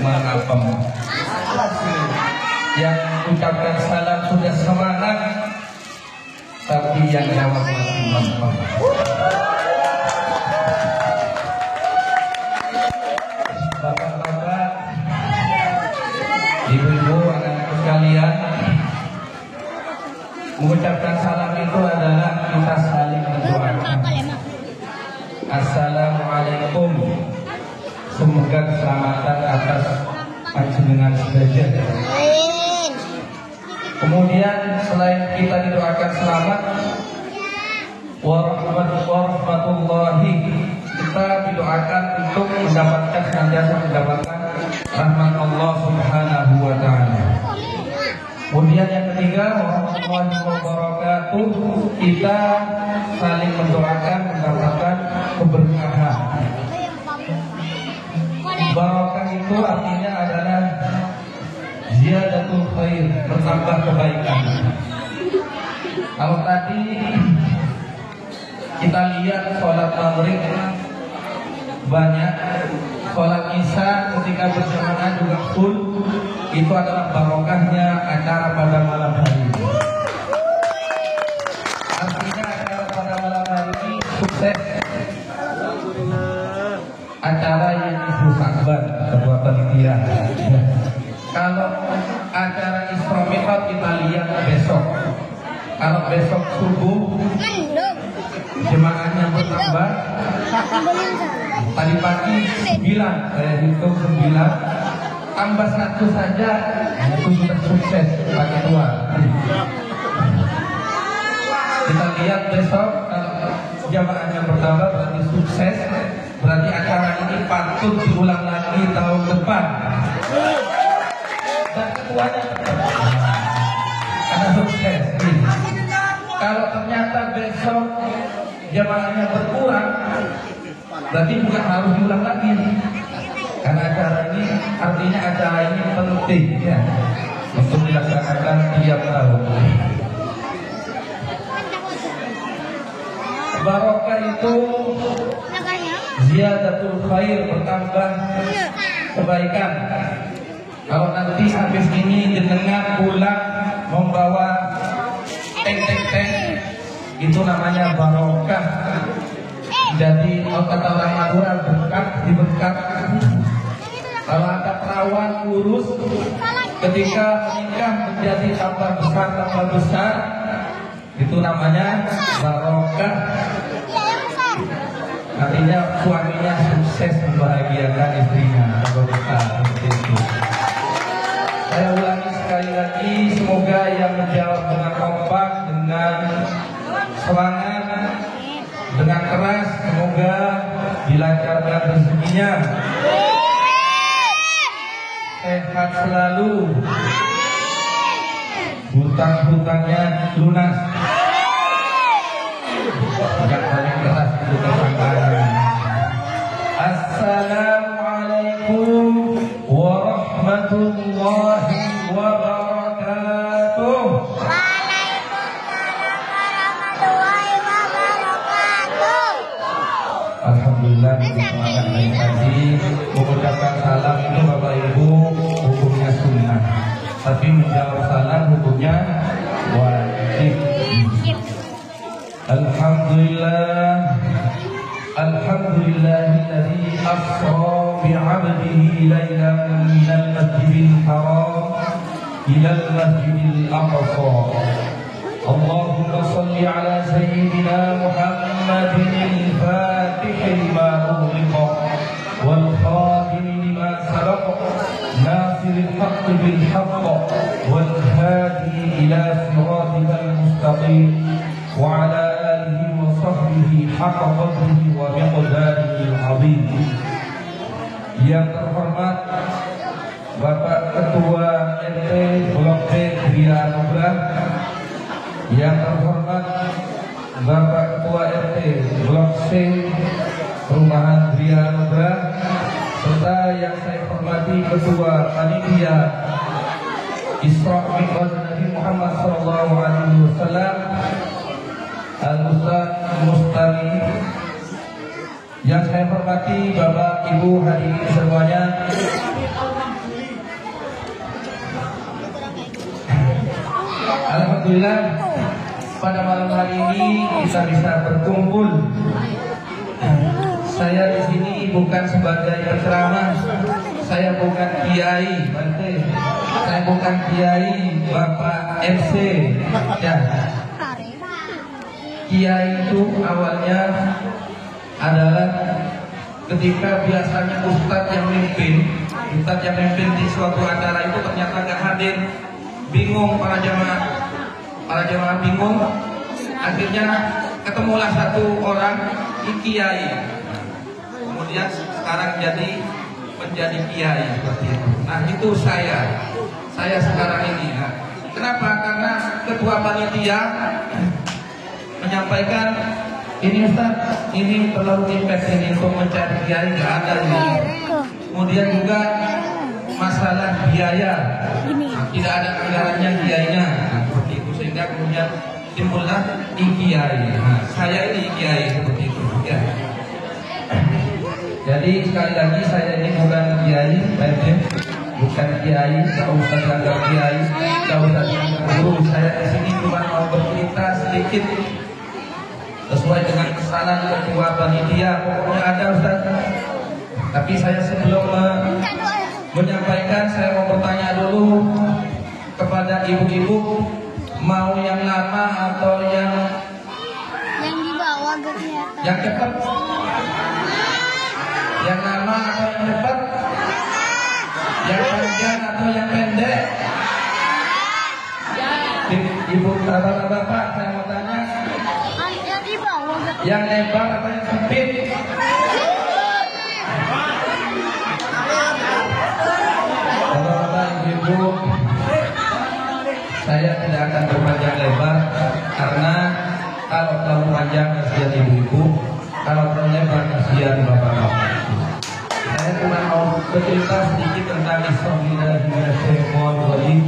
mengapem. Yang ucapkan salam sudah semangat, tapi yang jawab masih lempem. Bapak-bapak, ibu-ibu, anak-anak sekalian, mengucapkan salam itu adalah kita saling mendoakan. Assalamualaikum, semoga keselamatan atas panjenengan sekalian. Kemudian selain kita didoakan selamat, warahmatullahi, kita didoakan untuk mendapatkan senantiasa mendapatkan rahmat Allah Subhanahu wa taala. Kemudian yang ketiga, warahmatullahi wabarakatuh, kita saling mendoakan mendapatkan keberkahan. Barokah itu artinya adalah ziyadatul khair, bertambah kebaikan. Kalau tadi kita lihat sholat maghrib banyak, sholat isya ketika berjamaah juga full, itu adalah barokahnya acara pada malam hari ini. Artinya acara pada malam hari ini sukses. Acara yang Isra Mi'raj ketua panitia. Kalau acara Isra Mi'raj kita lihat besok. Kalau besok subuh jemaahnya bertambah. Tadi pagi 9, saya hitung 9, tambah 1 saja, itu sudah sukses pagi tua. Kita lihat besok kalau jemaahnya bertambah berarti sukses. Berarti acara ini patut diulang lagi tahun depan. Dan ketuanya karena sukses. Kalau ternyata besok jemaahnya berkurang, berarti juga harus diulang lagi. Karena acara ini, artinya acara ini penting ya, untuk dilaksanakan tiap tahun. Barokah itu ziyadatul khair, bertambah kebaikan. Kalau nanti habis ini jenengan pulang membawa teng-teng-teng, itu namanya barokah. Jadi kata orang Madura, berkat di berkat. Kalau ada perawan kurus, ketika menikah menjadi tambah besar, itu namanya barokah. Artinya suaminya sukses membahagiakan istrinya. Seperti itu. Saya ulangi sekali lagi, semoga yang menjawab dengan kompak, dengan semangat, dengan keras, semoga dilancarkan rezekinya, sehat selalu, hutang-hutangnya lunas. Yang paling keras itu tersangkanya. Assalamualaikum warahmatullahi wabarakatuh. Alhamdulillah, tadi mengucapkan salam itu Bapak Ibu hukumnya sunnah, tapi menjawab salam hukumnya wajib. Alhamdulillah, alhamdulillahilladzi asra bi'abdihi lailan minal masjidil haram ilal masjidil aqsa. Allahumma salli ala sayyidina Muhammadin al-fatih lima ughliqa wal khatim lima sabaqa nasiril haqqi bil haqq wal hadi ila siratikal mustaqim wa ala alihi wa sahbihi haqqa qadrihi wa miqdarihi al-azim. Yang terhormat Bapak Ketua RT Blok B Gria Anugrah, yang terhormat Bapak Ketua RT Blok C Perumahan Gria Anugrah, serta yang saya hormati Ketua Panitia Isra Mi'raj Nabi Muhammad SAW Al-Ustaz Mustami, yang saya hormati Bapak Ibu hadirin semuanya. Alhamdulillah pada malam hari ini kita bisa berkumpul. Saya di sini bukan sebagai penceramah, saya bukan kiai, saya bukan kiai Bapak MC. Ya. Kiai itu awalnya adalah ketika biasanya ustadz yang mimpin di suatu acara itu ternyata gak hadir, bingung para jamaah bingung, akhirnya ketemulah satu orang kiai, kemudian sekarang menjadi kiai seperti itu. Nah itu saya sekarang ini. Nah, kenapa? Karena ketua panitia menyampaikan ini Ustaz, ini terlalu impact ini untuk mencari kiai, nggak ada ini. Kemudian juga masalah biaya, tidak ada anggarannya kiainya, seperti itu, sehingga kemudian timbullah kiai. Nah, saya ini kiai seperti itu. Ya. Jadi sekali lagi saya ini bukan kiai, bukan kiai, nggak usah dianggap kiai, nggak usah dianggap guru. Saya di sini cuma mau bercerita sedikit sesuai dengan pesanan ketua panitia. Pokoknya ada Ustaz. Tapi saya sebelum menyampaikan, saya mau bertanya dulu kepada ibu-ibu, mau yang lama atau yang di bawah gak kelihatan? Yang cepat? Yang lama atau yang cepat? Yang panjang atau yang pendek? Ibu bapak, saya mau tanya, Yang di bawah gak kelihatan? yang lebar atau yang sempit? Bapak-bapak, ibu-ibu, saya tidak akan berpanjang lebar karena kalau terlalu panjang kasihan ibu-ibu, kalau terlalu lebar kasihan bapak-bapak. Saya cuma mau bercerita sedikit tentang Bismillahirrahmanirrahim.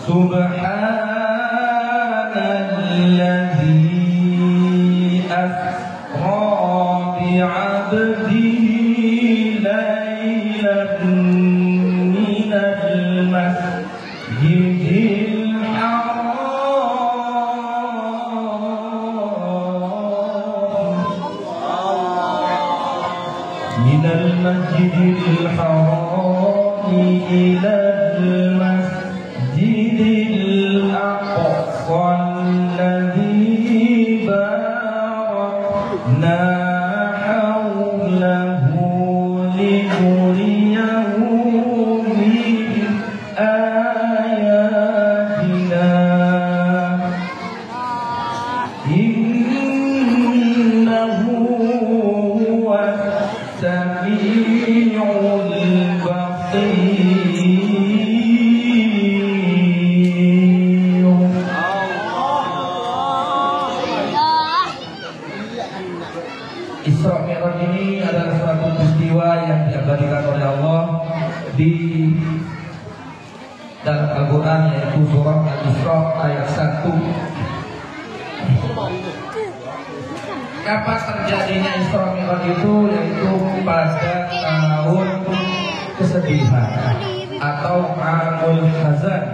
Subhanalladzi asra bi'abdihi laylan minal masjidil haram ilal masjidil aqsa alladzi barakna hawlahu linuriyahu min ayatina innahu huwas sami'ul basir. Isra Mi'raj ini adalah suatu peristiwa yang diabadikan oleh Allah di dalam Al-Quran, yaitu surah Al-Isra ayat 1. Kapan terjadinya Isra Mi'raj itu? Yaitu pada tahun kesedihan atau Amul Hazan.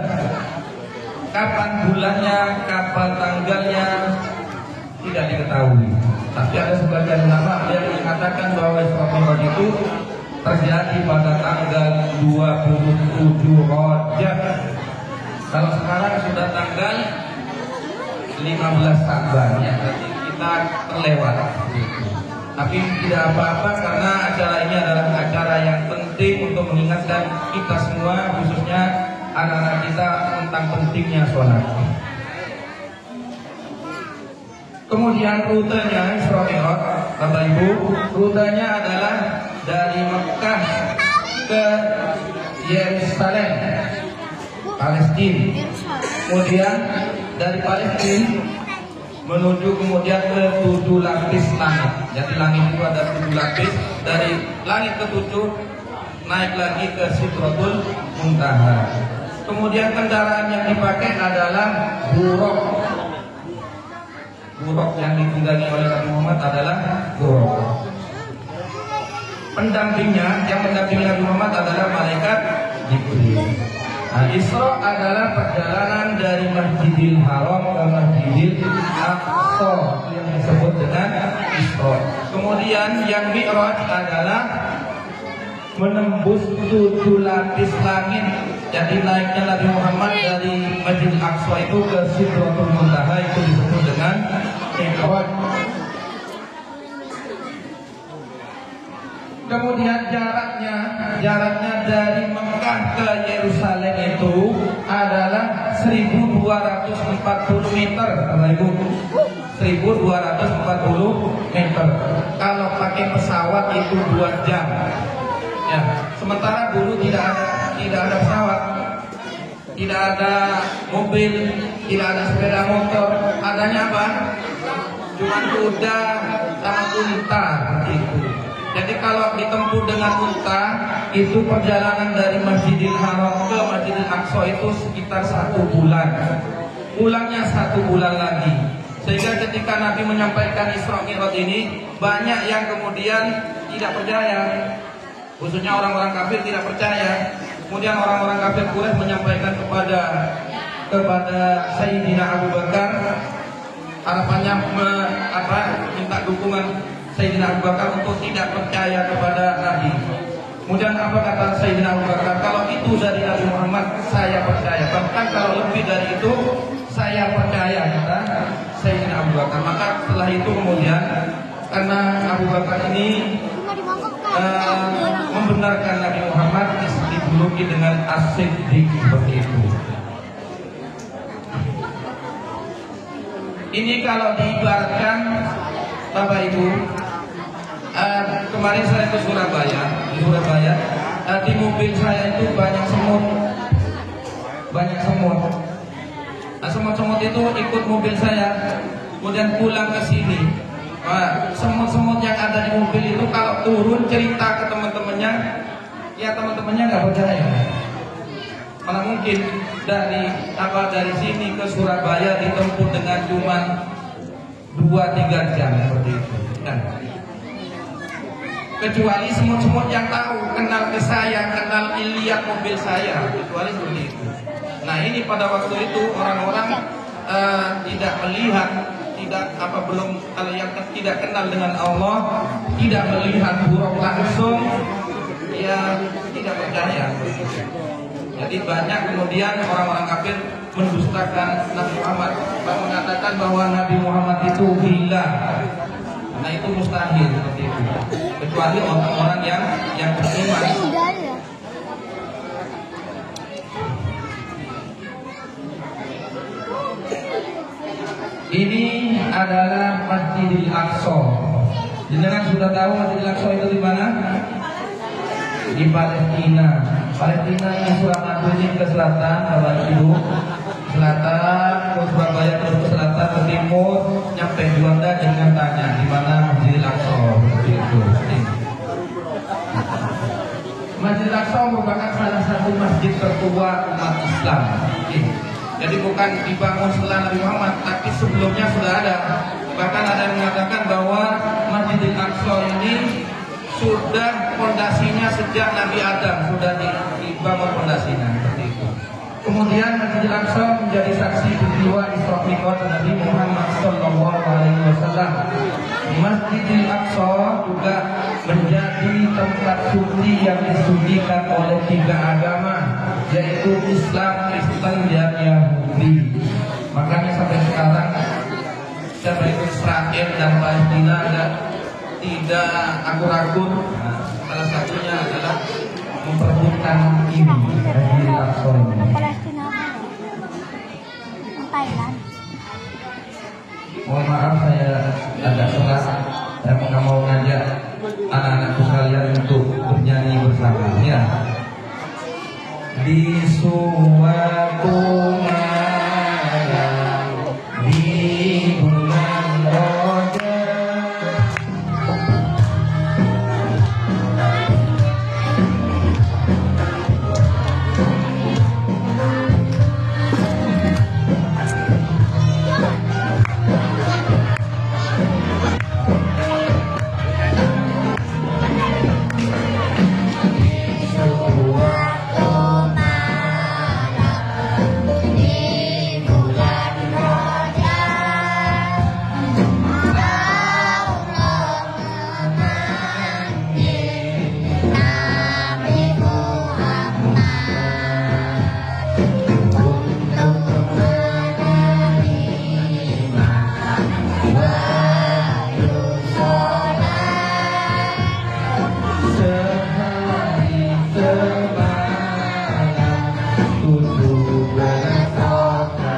Kapan bulannya, kapan tanggalnya tidak diketahui. Tapi ada sebagian ulama yang mengatakan bahwa Isra Mi'raj itu terjadi pada tanggal 27 Rajab. Kalau sekarang sudah tanggal 15 Saban, ya berarti kita terlewat. Tapi tidak apa-apa karena acara ini adalah acara yang penting untuk mengingatkan kita semua, khususnya anak-anak kita, tentang pentingnya sholat. Kemudian rutenya Isra Mi'raj, Bapak Ibu, rutenya adalah dari Mekah ke Yerusalem, Palestina. Kemudian dari Palestina menuju kemudian ke 7 lapis langit. Jadi langit itu ada 7 lapis. Dari langit ke-7 naik lagi ke Sidratul Muntaha. Kemudian kendaraan yang dipakai adalah buraq. Buraq yang ditunggangi oleh Nabi Muhammad adalah Buraq. Pendampingnya, yang mendampingi Nabi Muhammad adalah malaikat Jibril. Nah, Isra adalah perjalanan dari Masjidil Haram ke Masjidil Aqsa, yang disebut dengan Isra. Kemudian yang Mi'raj adalah menembus 7 lapis langit. Jadi naiknya Nabi Muhammad dari Masjidil Aqsa itu ke Sidratul Muntaha, itu disebut dengan Mi'raj. Kemudian jaraknya dari Mekah ke Yerusalem itu adalah 1240 meter, Ibu. 1240 meter. Kalau pakai pesawat itu 2 jam. Ya, sementara dulu tidak ada pesawat, tidak ada mobil, tidak ada sepeda motor. Adanya apa? Cuma kuda sama unta itu. Jadi kalau ditempuh dengan unta, itu perjalanan dari Masjidil Haram ke Masjidil Aqsa itu sekitar 1 bulan. Pulangnya 1 bulan lagi. Sehingga ketika Nabi menyampaikan Isra Mi'raj ini, banyak yang kemudian tidak percaya. Khususnya orang-orang kafir tidak percaya. Kemudian orang-orang kafir Quraisy menyampaikan kepada Sayyidina Abu Bakar, harapannya minta dukungan Sayyidina Abu Bakar untuk tidak percaya kepada Nabi. Kemudian apa kata Sayyidina Abu Bakar? Kalau itu dari Nabi Muhammad, saya percaya. Bahkan kalau lebih dari itu, saya percaya, kata Sayyidina Abu Bakar. Maka setelah itu kemudian, karena Abu Bakar ini membenarkan Nabi Muhammad, dijuluki dengan As-Siddiq, seperti itu. Ini kalau diibaratkan, Bapak Ibu, kemarin saya ke Surabaya, di mobil saya itu banyak semut. Nah, semut-semut itu ikut mobil saya, kemudian pulang ke sini. Semut-semut yang ada di mobil itu kalau turun cerita ke teman-temannya, ya teman-temannya nggak percaya. Mana mungkin dari sini ke Surabaya ditempuh dengan cuma 2-3 jam seperti itu. Nah, kecuali semut-semut yang tahu, kenal ke saya, kenal lihat mobil saya, kecuali seperti itu. Nah, ini pada waktu itu orang-orang tidak melihat, kalau yang tidak kenal dengan Allah, tidak melihat Buraq langsung, ya tidak percaya. Jadi banyak kemudian orang-orang kafir mendustakan Nabi Muhammad, mengatakan bahwa Nabi Muhammad itu gila. Nah, itu mustahil seperti itu, kecuali orang-orang yang beriman. Ini adalah Masjidil Aqsa. Jenengan sudah tahu Masjidil Aqsa itu di mana? Di Palestina. Palestina ini Suramadu ini ke selatan, Bapak Ibu. Selatan, ke Surabaya terus ke selatan, ke timur, nyampe Juanda, jangan tanya di mana Masjidil Aqsa. Seperti itu. Masjidil Aqsa merupakan salah satu masjid tertua umat Islam. Jadi bukan dibangun setelah Nabi Muhammad, tapi sebelumnya sudah ada. Bahkan ada yang mengatakan bahwa Masjidil Aqsa ini sudah fondasinya sejak Nabi Adam, sudah dibangun fondasinya seperti itu. Kemudian Masjidil Aqsa menjadi saksi peristiwa Isra Mi'raj Nabi Muhammad SAW. Masjidil Aqsa juga menjadi tempat suci yang disucikan oleh 3 agama, yaitu Islam, Kristen, dan Yahudi. Makanya sampai sekarang seperti Israel dan Palestina tidak akur-akur. Salah satunya adalah memperebutkan ini Masjidil Aqsa ini. Palestina Thailand. Mohon maaf saya agak salah. Saya nggak mau ngajak anak-anakku sekalian untuk bernyanyi bersama, ya. Di suatu malam di bulan Rajab, tujuh berkota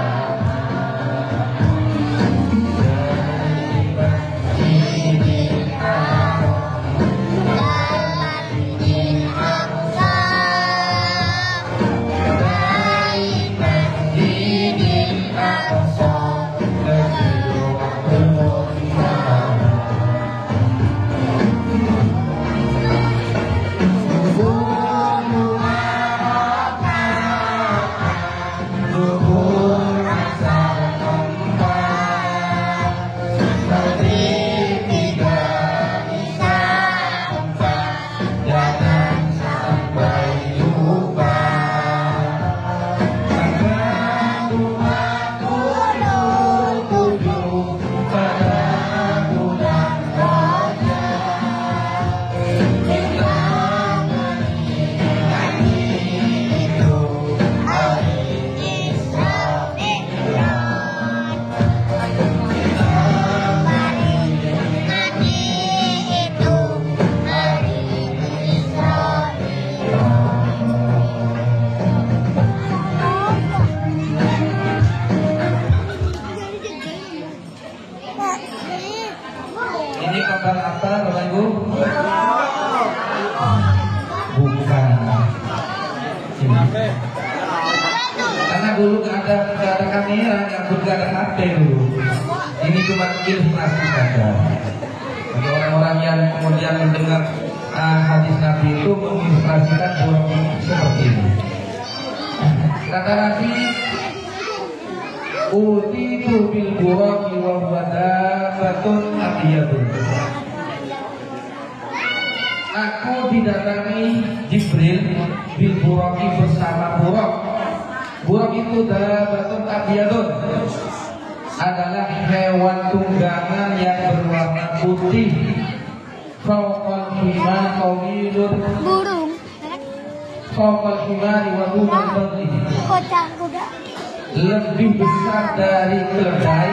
dulu gak ada kamera, gak ada HP dulu. Ini cuma ilustrasi saja. Bagi orang-orang yang kemudian mendengar hadis Nabi itu mengilustrasikan buruk seperti ini. Kata Nabi, utitu bil buraqi wa huwa dabatun abiyadun. Aku didatangi Jibril bil buraqi bersama buraq. Buraq itu dabatun abiyadun, adalah hewan tunggangan yang berwarna putih. Fawqal himar tawilun, burung. Fawqal himari wa dunal baghi, Kocak kuda. lebih besar dari keledai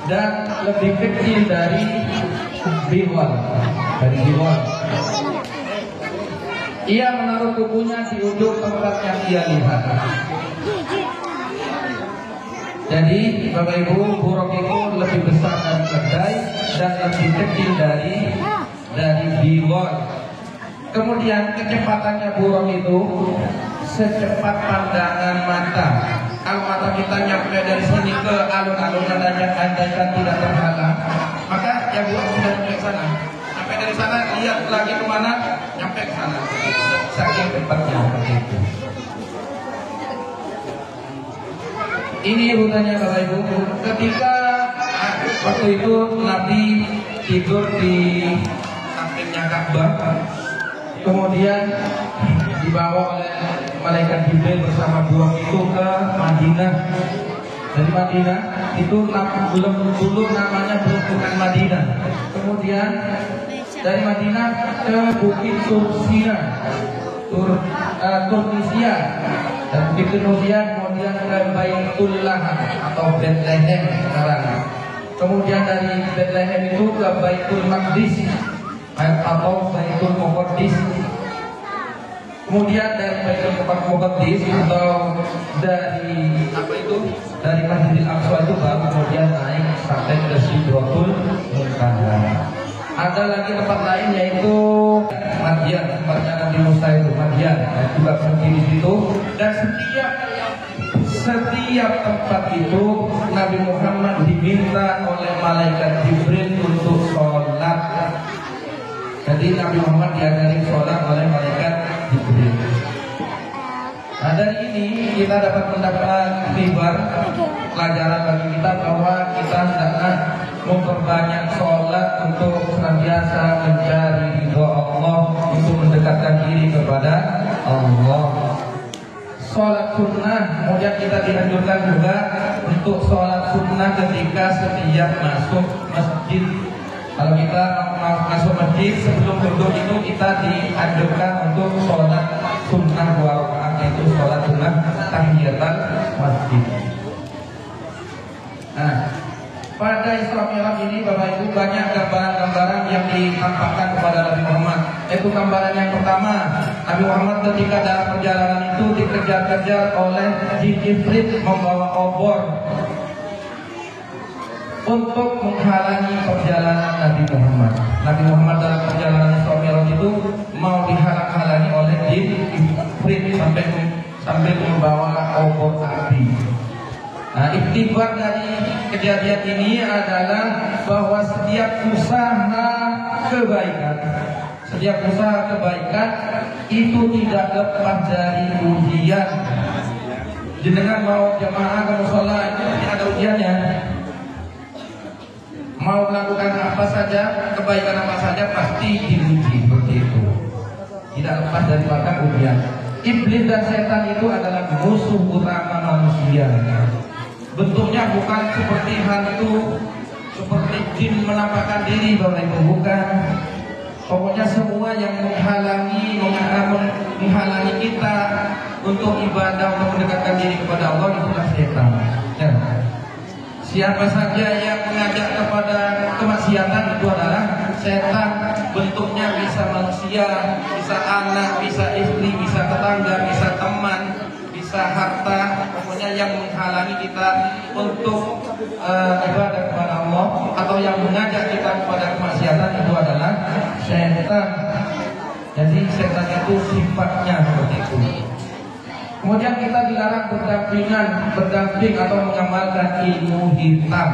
dan lebih kecil dari biwal. Ia menaruh kukunya di ujung tempat yang ia lihat. Jadi Bapak Ibu, burung itu lebih besar dari keledai dan lebih kecil dari biwal. Kemudian kecepatannya burung itu secepat pandangan mata. Kalau mata kita nyampe dari sini ke alun-alun yang andaikan tidak terhalang, maka yang burung sudah nyampe ke sana. Sampai dari sana lihat lagi kemana, nyampe ke sana. Saking cepatnya seperti itu. Ini rutanya Bapak Ibu. Ketika waktu itu Nabi tidur di sampingnya Ka'bah, kemudian dibawa oleh malaikat Jibril bersama burung itu ke Madinah. Dari Madinah itu belum dulu namanya bukan Madinah. Kemudian dari Madinah ke Bukit Tursiya, Tunisia. Dan Bukit Tunisia kemudian ke Baitul Laham atau Bethlehem sekarang. Kemudian dari Bethlehem itu ke Baitul Maqdis atau Baitul Muqaddis. Kemudian dari Baitul Muqaddis atau dari dari Masjidil Aqsa itu baru kemudian naik sampai ke Sidratul Muntaha. Ada lagi tempat lain yaitu Madian, tempatnya Nabi Musa itu Madian, juga berdiri di situ. Dan setiap tempat itu Nabi Muhammad diminta oleh malaikat Jibril untuk sholat. Jadi Nabi Muhammad diajari sholat oleh malaikat Jibril. Nah dari ini kita dapat mendapat pelajaran bagi kita bahwa kita hendaklah memperbanyak sholat untuk senantiasa mencari ridho Allah, untuk mendekatkan diri kepada Allah. Sholat sunnah, kemudian kita dianjurkan juga untuk sholat sunnah ketika setiap masuk masjid. Kalau kita masuk masjid, sebelum duduk itu kita dianjurkan untuk sholat sunnah 2 rakaat, yaitu sholat sunnah tahiyatul masjid. Nah, Pada Isra Mi'raj ini Bapak Ibu banyak gambaran-gambaran yang ditampakkan kepada Nabi Muhammad. Itu gambaran yang pertama, Nabi Muhammad ketika dalam perjalanan itu dikejar-kejar oleh jin ifrit membawa obor untuk menghalangi perjalanan Nabi Muhammad. Nabi Muhammad dalam perjalanan Isra Mi'raj itu mau dihalang-halangi oleh jin ifrit sampai membawa obor api. Nah, iktibar dari kejadian ini adalah bahwa setiap usaha kebaikan itu tidak lepas dari ujian. Jenengan mau jamaah ke mushola itu ada ujiannya. Mau melakukan apa saja, kebaikan apa saja pasti diuji seperti itu. Tidak lepas dari ujian. Iblis dan setan itu adalah musuh utama manusia. Bentuknya bukan seperti hantu, seperti jin menampakkan diri, Bapak Ibu, bukan. Pokoknya semua yang menghalangi kita untuk ibadah, untuk mendekatkan diri kepada Allah, itulah setan. Ya. Siapa saja yang mengajak kepada kemaksiatan itu adalah setan. Bentuknya bisa manusia, bisa anak, bisa istri, bisa tetangga, bisa teman, bisa harta, pokoknya yang menghalangi kita untuk ibadah kepada Allah atau yang mengajak kita kepada kemaksiatan itu adalah setan. Jadi setan itu sifatnya seperti itu. Kemudian kita dilarang berdamping atau mengamalkan ilmu hitam.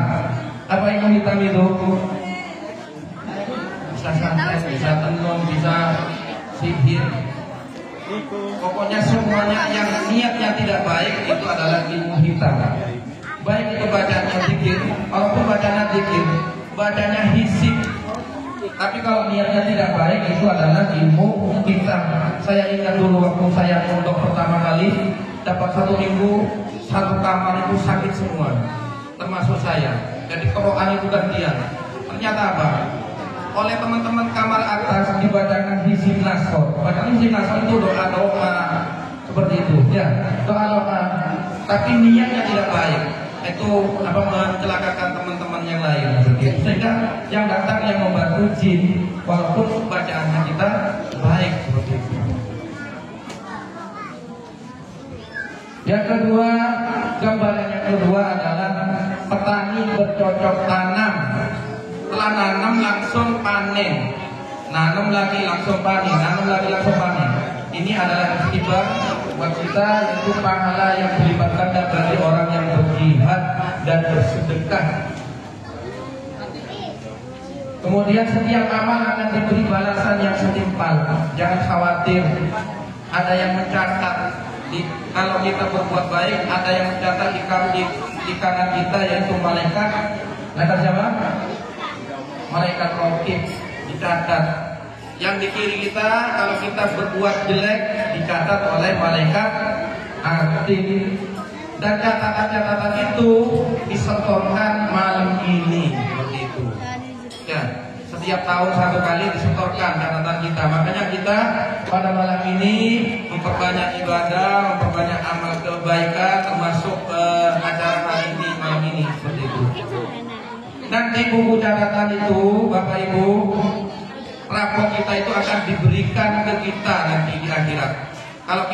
Apa ilmu hitam itu? Bisa santet, bisa tenun, bisa sihir. Pokoknya semuanya yang niatnya tidak baik itu adalah ilmu hitam. Baik itu bacanya zikir, walaupun bacanya zikir, bacanya hisib, tapi kalau niatnya tidak baik itu adalah ilmu hitam. Saya ingat dulu waktu saya mondok pertama kali, dapat 1 minggu, 1 kamar itu sakit semua, termasuk saya. Jadi Quran itu gantian. Ternyata apa? Oleh teman-teman kamar atas dibacakan hizib nasor. Bacaan hizib nasor itu doa-doa seperti itu, ya, doa-doa. Tapi niatnya tidak baik, itu mencelakakan teman-teman yang lain, begitu. Sehingga yang datang yang membantu jin, walaupun bacaannya kita baik seperti itu. Yang kedua, gambaran yang kedua adalah petani bercocok tanam. Setelah nanam langsung panen, nanam lagi langsung panen, nanam lagi langsung panen. Ini adalah ikhtibar buat kita, yaitu pahala yang berlipat ganda bagi orang yang berjihad dan bersedekah. Kemudian setiap amal akan diberi balasan yang setimpal. Jangan khawatir. Ada yang mencatat kalau kita berbuat baik, ada yang mencatat di kanan kita, yaitu malaikat. Malaikat siapa? Malaikat raqib dicatat. Yang di kiri kita kalau kita berbuat jelek dicatat oleh malaikat atid. Dan catatan-catatan itu disetorkan malam ini seperti itu. Ya, setiap tahun 1 kali disetorkan catatan kita. Makanya kita pada malam ini memperbanyak ibadah, memperbanyak amal kebaikan, termasuk acara hari ini malam ini seperti itu. Nanti buku catatan itu, Bapak Ibu, rapor kita itu akan diberikan ke kita nanti di akhirat. Kalau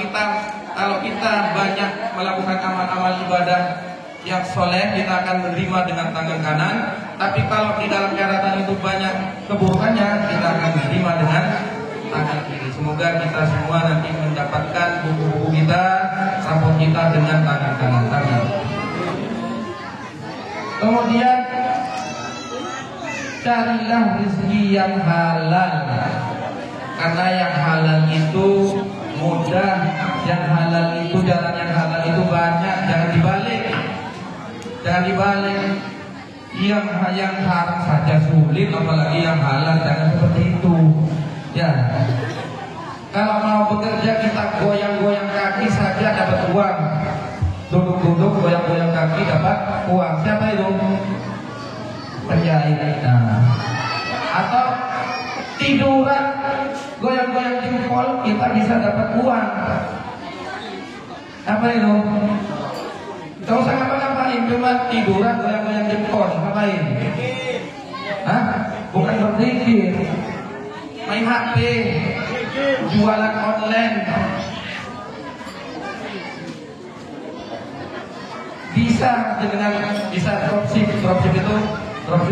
kita banyak melakukan amal-amal ibadah yang soleh, kita akan menerima dengan tangan kanan. Tapi kalau di dalam catatan itu banyak keburukannya, kita akan menerima dengan tangan kiri. Semoga kita semua nanti mendapatkan buku-buku kita, rapor kita dengan tangan kanan tadi. Kemudian carilah rezeki yang halal, karena yang halal itu mudah, yang halal itu, jalan yang halal itu banyak. Jangan dibalik. Yang haram saja sulit, apalagi yang halal. Jangan seperti itu, ya. Kalau mau bekerja kita goyang-goyang kaki saja dapat uang, duduk-duduk goyang-goyang kaki dapat uang. Siapa itu? Penjahit. Atau tiduran goyang-goyang jempol kita bisa dapat uang. Apa itu? Gak usah ngapa-ngapain, cuma tiduran goyang-goyang jempol, ngapain? Hah? Bukan berzikir, main HP, jualan online. Bisa dropship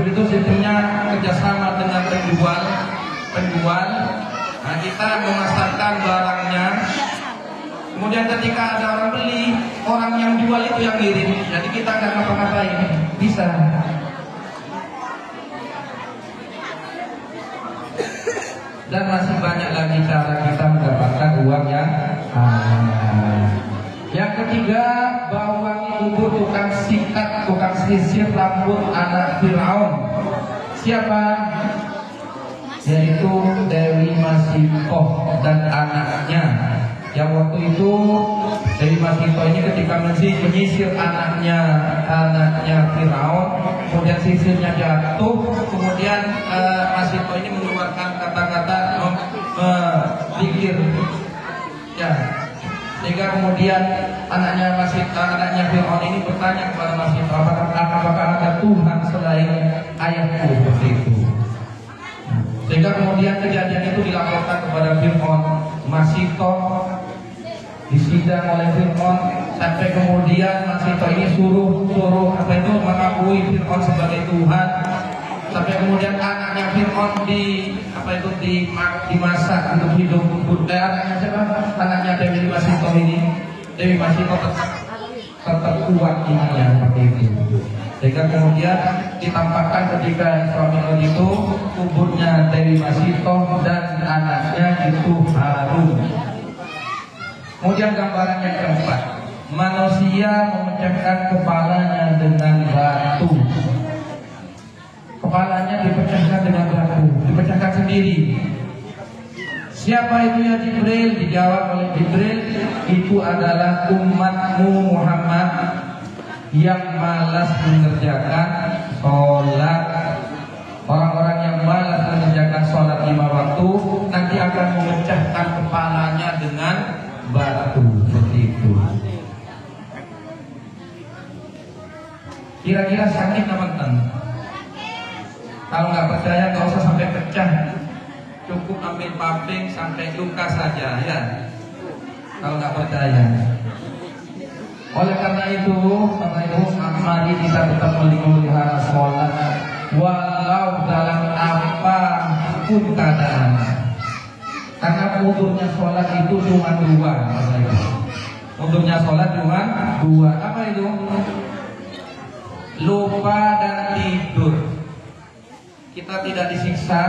itu sistemnya kerjasama dengan penjual. Nah, kita memasarkan barangnya. Kemudian ketika ada orang beli, orang yang jual itu yang ngirim. Jadi kita nggak ngapa-ngapain, bisa. Dan masih banyak lagi cara kita mendapatkan uang yang halal. Yang ketiga, bawangi kubur tukang sikat, tukang sisir rambut anak Fir'aun. Siapa? Yaitu Dewi Masitoh dan anaknya. Yang waktu itu Dewi Masitoh ini ketika menyisir anaknya Fir'aun, kemudian sisirnya jatuh, kemudian Masitoh ini mengeluarkan kata-kata zikir, ya. Sehingga kemudian anaknya Fir'aun ini bertanya kepada Masitoh, apakah ada Tuhan selain ayahku, seperti itu. Sehingga kemudian kejadian itu dilaporkan kepada Fir'aun. Masitoh disidang oleh Fir'aun, sampai kemudian Masitoh ini suruh mengakui Fir'aun sebagai Tuhan. Sampai kemudian anaknya Fir'aun dimasak untuk hidup. Anaknya siapa? Anaknya Dewi Masitoh ini. Dewi Masitoh tetap kuat imannya seperti itu. Sehingga kemudian ditampakkan ketika Isra Mi'raj itu kuburnya Dewi Masitoh dan anaknya itu harum. Kemudian gambaran yang keempat, manusia memecahkan kepalanya dengan batu. Kepalanya dipecahkan dengan batu, dipecahkan sendiri. Siapa itu ya Jibril? Dijawab oleh Jibril, itu adalah umatmu Muhammad yang malas mengerjakan sholat. Orang-orang yang malas mengerjakan sholat 5 waktu nanti akan memecahkan kepalanya dengan batu, seperti itu. Kira-kira sakit apa enggak? Kalau nggak percaya nggak usah sampai pecah, cukup ambil paping sampai luka saja, ya. Kalau nggak percaya. Oleh karena itu, mari kita tetap memelihara sholat walau dalam apapun keadaan. Karena mundurnya sholat itu cuma 2. Mundurnya sholat cuma 2. Apa itu? Lupa dan tidur. Kita tidak disiksa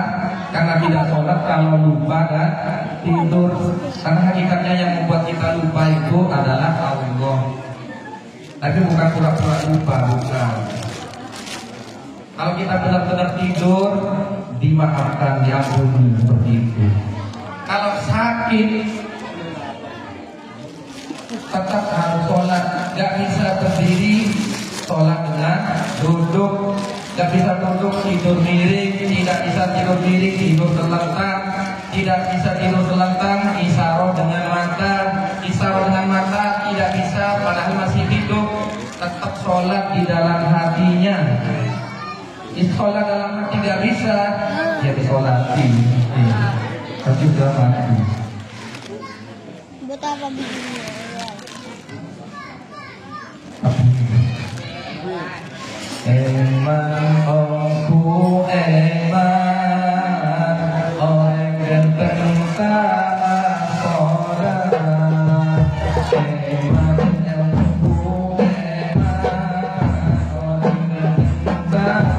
karena tidak sholat kalau lupa dan tidur. Karena hakikatnya yang membuat kita lupa itu adalah Allah. Tapi bukan pura-pura lupa, bukan. Kalau kita benar-benar tidur, dimaafkan, diampuni, seperti itu. Kalau sakit, tetap harus sholat. Gak bisa berdiri, sholat dengan duduk. Gak bisa duduk, tidur miring. Tidak bisa tidur miring, tidur terlentang. Tidak bisa tidur terlentang, isyarat dengan mata. Isyarat dengan mata tidak bisa, padahal masih hidup. Tetap sholat di dalam hatinya. Sholat dalam hati gak bisa, ya disolati. Tapi sudah mati. Buat apa begini? Eman aku eman, orang ganteng sama sholat. Eman aku eman, orang ganteng sama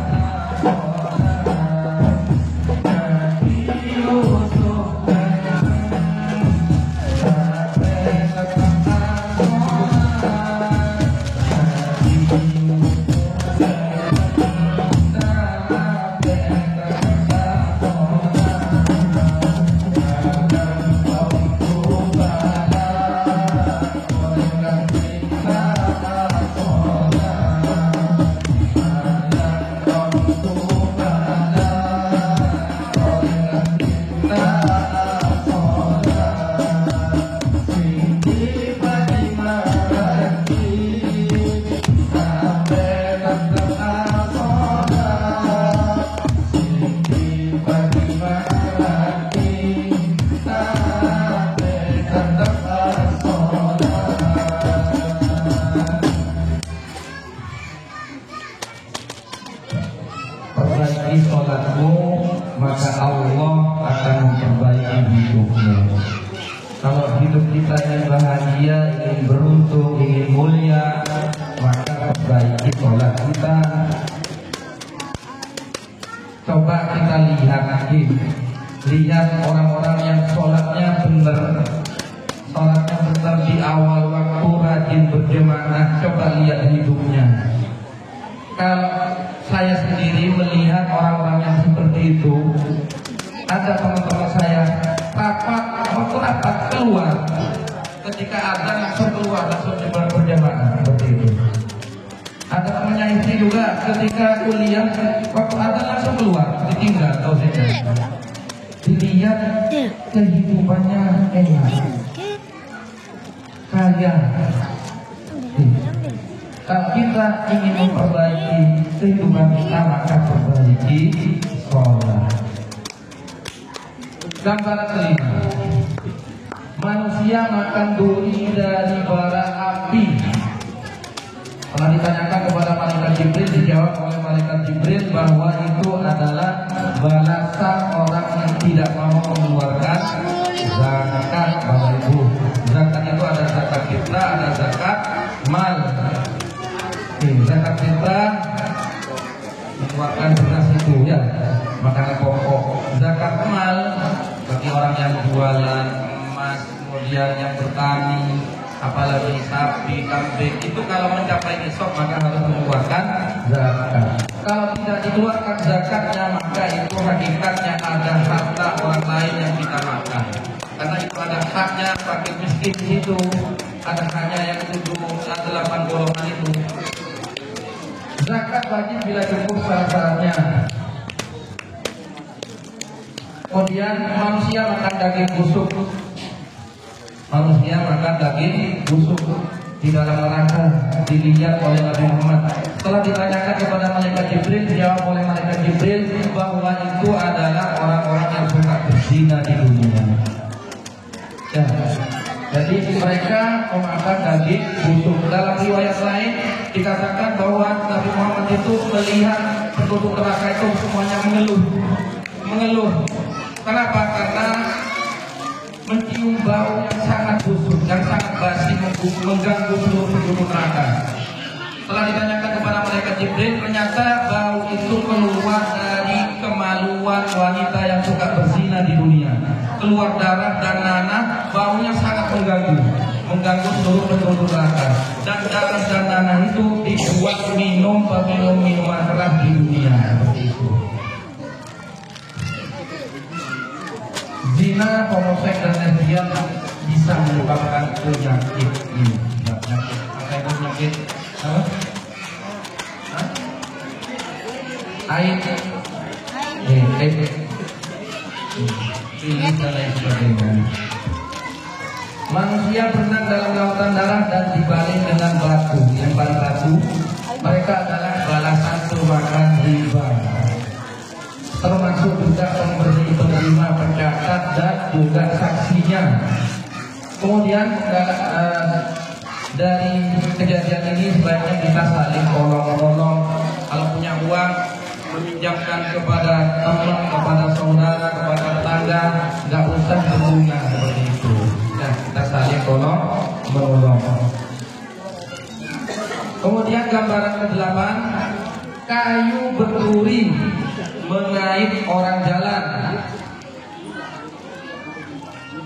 sholat. Nabi Yusuf sampai ketangkap sholat. Nabi lihat orang-orang yang sholatnya benar di awal waktu, rajin berjemaah. Coba lihat hidupnya. Kalau saya sendiri melihat orang-orang yang seperti itu, ada teman-teman saya rapat keluar, ketika azan langsung keluar, langsung berjemaah seperti itu. Ada temannya istri juga, ketika kuliah waktu azan langsung keluar, ditinggal tahu saja. Dilihat kehidupannya enak, kaya. Kalau kita ingin memperbaiki kehidupan kita, maka perbaiki sholat. Gambaran kelima, manusia makan duri dari bara api. Pernah ditanyakan kepada malaikat Jibril, dijawab oleh malaikat Jibril bahwa itu adalah balasan orang yang tidak mau mengeluarkan zakat. Bapak Ibu, zakat itu ada zakat fitrah, ada zakat mal. Zakat fitrah mengeluarkan beras itu ya, makanan pokok. Zakat mal bagi orang yang jualan emas, kemudian yang bertani, apalagi sapi, kambing, itu kalau mencapai nisab maka harus mengeluarkan zakat. Kalau tidak dikeluarkan zakatnya, maka itu hakikatnya ada harta orang lain yang kita makan. Karena itu ada haknya fakir miskin di situ, ada haknya yang 8 golongan itu. Zakat wajib bila cukup syarat-syaratnya. Kemudian manusia makan daging busuk. Manusia makan daging busuk di dalam neraka, dilihat oleh Nabi Muhammad. Setelah ditanyakan kepada malaikat Jibril, dijawab oleh malaikat Jibril bahwa itu adalah orang-orang yang suka berzina di dunia. Ya. Jadi mereka memakan daging busuk. Dalam riwayat lain dikatakan bahwa Nabi Muhammad itu melihat penduduk neraka itu semuanya mengeluh. Kenapa? Karena mencium bau yang sangat busuk, yang sangat basi, mengganggu seluruh penduduk neraka. Setelah ditanyakan kepada malaikat Jibril, ternyata bau itu keluar dari kemaluan wanita yang suka berzina di dunia. Keluar darah dan nanah, baunya sangat mengganggu seluruh penduduk neraka. Dan darah dan nanah itu dibuat minuman keras di dunia. Seperti itu. Zina, homoseks dan lesbian bisa menyebabkan penyakit ini. Apa itu penyakit? AIDS, ini dan lain sebagainya. Manusia berenang dalam lautan darah dan dibaling dengan batu. Yang paling batu, mereka adalah balasan perbuatan riba. Termasuk juga pemberi, penerima, pencatat dan juga saksinya. Kemudian dari kejadian ini sebaiknya kita saling tolong-menolong. Kalau punya uang, meminjamkan kepada teman, kepada saudara, kepada tetangga, nggak usah berbunga seperti itu. Nah, kita saling tolong-menolong. Kemudian gambaran ke-8, kayu berduri mengait orang jalan,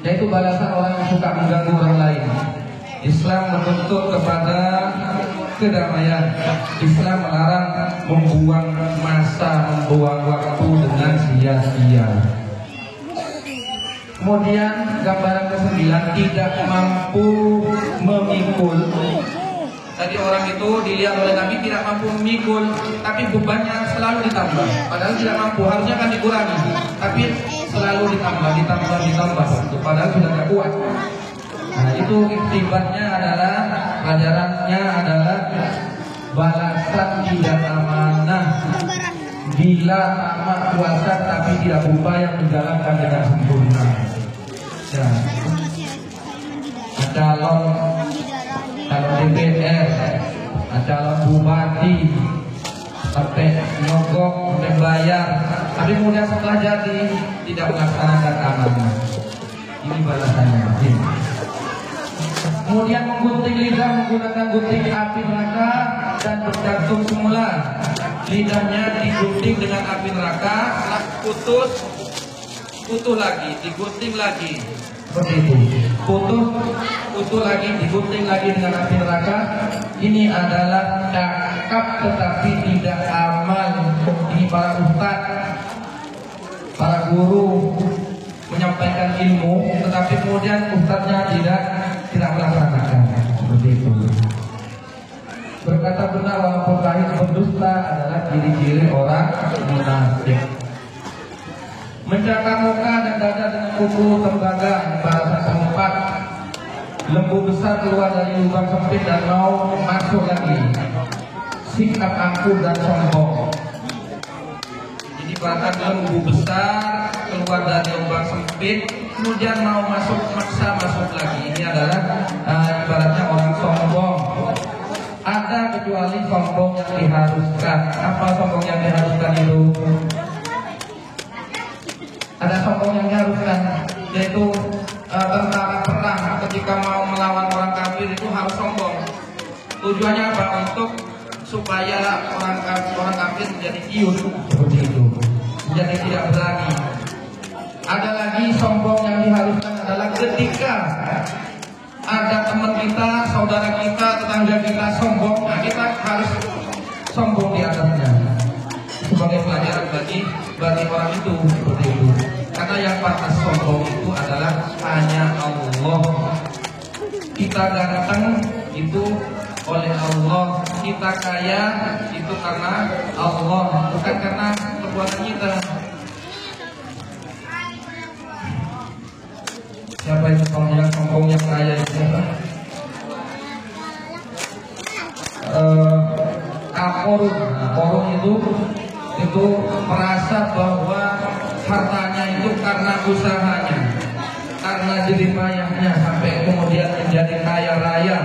yaitu balasan orang yang suka mengganggu orang lain. Islam menuntut kepada kedamaian. Islam melarang membuang masa, membuang waktu dengan sia-sia. Kemudian gambaran ke-9, tidak mampu memikul. Tadi orang itu dilihat oleh Nabi tidak mampu memikul, tapi bebannya selalu ditambah. Padahal tidak mampu, harusnya kan dikurangi, tapi selalu ditambah. Padahal sudah tidak kuat. Nah, itu iktibatnya adalah, pelajarannya adalah balasan tidak amanah. Bila tamat puasa tapi tidak berupaya menjalankan dengan sempurna. Ya. Calon DPR, calon bupati, sampai nyogok, sampai bayar, tapi kemudian setelah jadi tidak melaksanakan amanah. Ini balasannya. Kemudian menggunting lidah menggunakan gunting api neraka dan berjantung semula. Lidahnya digunting dengan api neraka, putus lagi, digunting lagi, seperti itu. Putus lagi, digunting lagi dengan api neraka. Ini adalah cakap tetapi tidak amal. Ini para ustaz, para guru menyampaikan ilmu, tetapi kemudian ustaznya tidak melaksanakan, seperti itu. Berkata benar walaupun lahir berdusta adalah ciri-ciri orang munafik. Mencakar muka dan dada dengan kuku tembaga, bahasa keempat. Lembu besar keluar dari lubang sempit dan mau masuk lagi. Sikap angkuh dan sombong. Jadi bahkan lembu besar keluar dari lubang sempit, kemudian mau maksa masuk lagi. Ini adalah ibaratnya orang sombong. Ada kecuali sombong yang diharuskan. Apa sombong yang diharuskan itu? Ada sombong yang diharuskan, yaitu tentara perang ketika mau melawan orang kafir itu harus sombong. Tujuannya apa? Untuk supaya orang kafir menjadi ius, seperti itu, menjadi tidak berani. Ada lagi sombong yang diharuskan adalah ketika ada teman kita, saudara kita, tetangga kita sombong, nah kita harus sombong di atasnya sebagai pelajaran bagi orang itu, seperti itu. Karena yang pantas sombong itu adalah hanya Allah. Kita ganteng itu oleh Allah, kita kaya itu karena Allah, bukan karena perbuatan kita. Siapa itu sombong yang kaya itu? Korun itu merasa bahwa hartanya itu karena usahanya, karena jerih payahnya sampai kemudian menjadi kaya raya,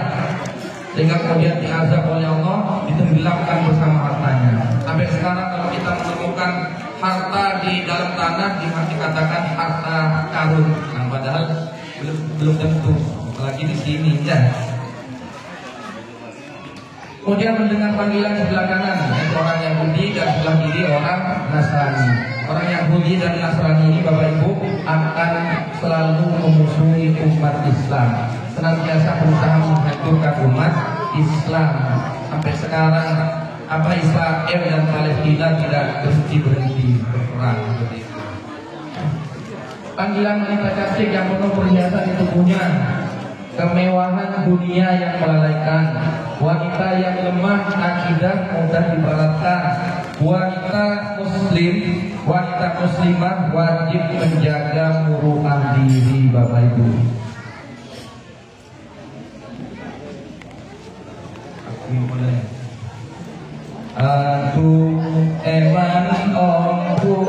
sehingga kemudian diazab oleh Allah, ditenggelamkan bersama hartanya. Sampai sekarang kalau kita menemukan harta di dalam tanah dikatakan harta karun, nah, padahal belum tentu, apalagi di sini ya. Kemudian mendengar panggilan sebelah kanan, yaitu orang Yahudi, dan sebelah kiri orang Nasrani. Orang Yahudi dan Nasrani ini Bapak Ibu akan selalu memusuhi umat Islam, senantiasa berusaha menghancurkan umat Islam. Sampai sekarang apa Israel dan Palestina tidak berhenti berperang, seperti itu. Panggilan wanita cantik yang penuh perhiasan di tubuhnya, kemewahan dunia yang melalaikan, wanita yang lemah akidah mudah dibalatkan, wanita muslim, wanita muslimah wajib menjaga muruan diri Bapak Ibu. Aku eman omku